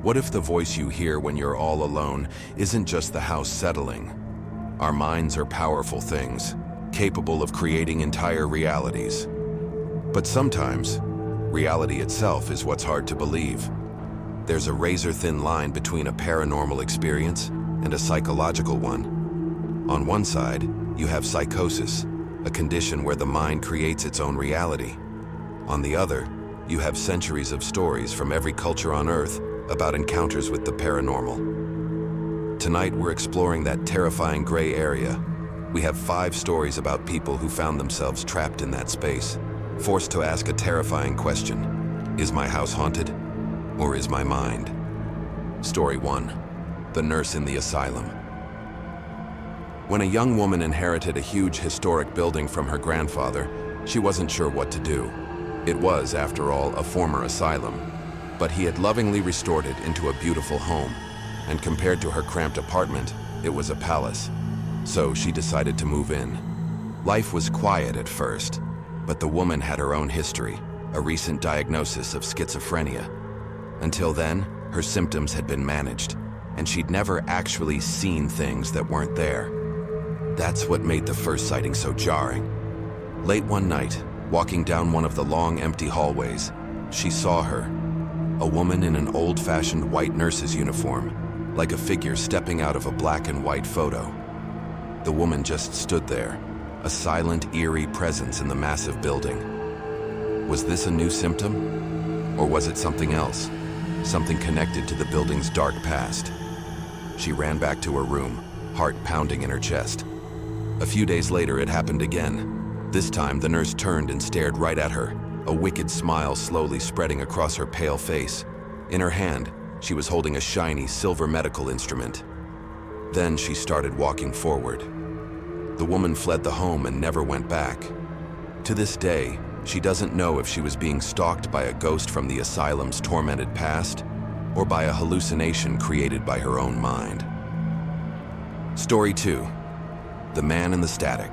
What if the voice you hear when you're all alone isn't just the house settling? Our minds are powerful things, capable of creating entire realities. But sometimes, reality itself is what's hard to believe. There's a razor-thin line between a paranormal experience and a psychological one. On one side, you have psychosis, a condition where the mind creates its own reality. On the other, you have centuries of stories from every culture on Earth about encounters with the paranormal. Tonight, we're exploring that terrifying gray area. We have 5 stories about people who found themselves trapped in that space, forced to ask a terrifying question: is my house haunted, or is my mind? Story 1. The Nurse in the Asylum. When a young woman inherited a huge historic building from her grandfather, she wasn't sure what to do. It was, after all, a former asylum, but he had lovingly restored it into a beautiful home, and compared to her cramped apartment, it was a palace. So she decided to move in. Life was quiet at first, but the woman had her own history, a recent diagnosis of schizophrenia. Until then, her symptoms had been managed, and she'd never actually seen things that weren't there. That's what made the first sighting so jarring. Late one night, walking down one of the long, empty hallways, she saw her. A woman in an old-fashioned white nurse's uniform, like a figure stepping out of a black and white photo. The woman just stood there, a silent, eerie presence in the massive building. Was this a new symptom? Or was it something else? Something connected to the building's dark past? She ran back to her room, heart pounding in her chest. A few days later, it happened again. This time, the nurse turned and stared right at her, a wicked smile slowly spreading across her pale face. In her hand, she was holding a shiny silver medical instrument. Then she started walking forward. The woman fled the home and never went back. To this day, she doesn't know if she was being stalked by a ghost from the asylum's tormented past, or by a hallucination created by her own mind. Story 2. The Man in the Static.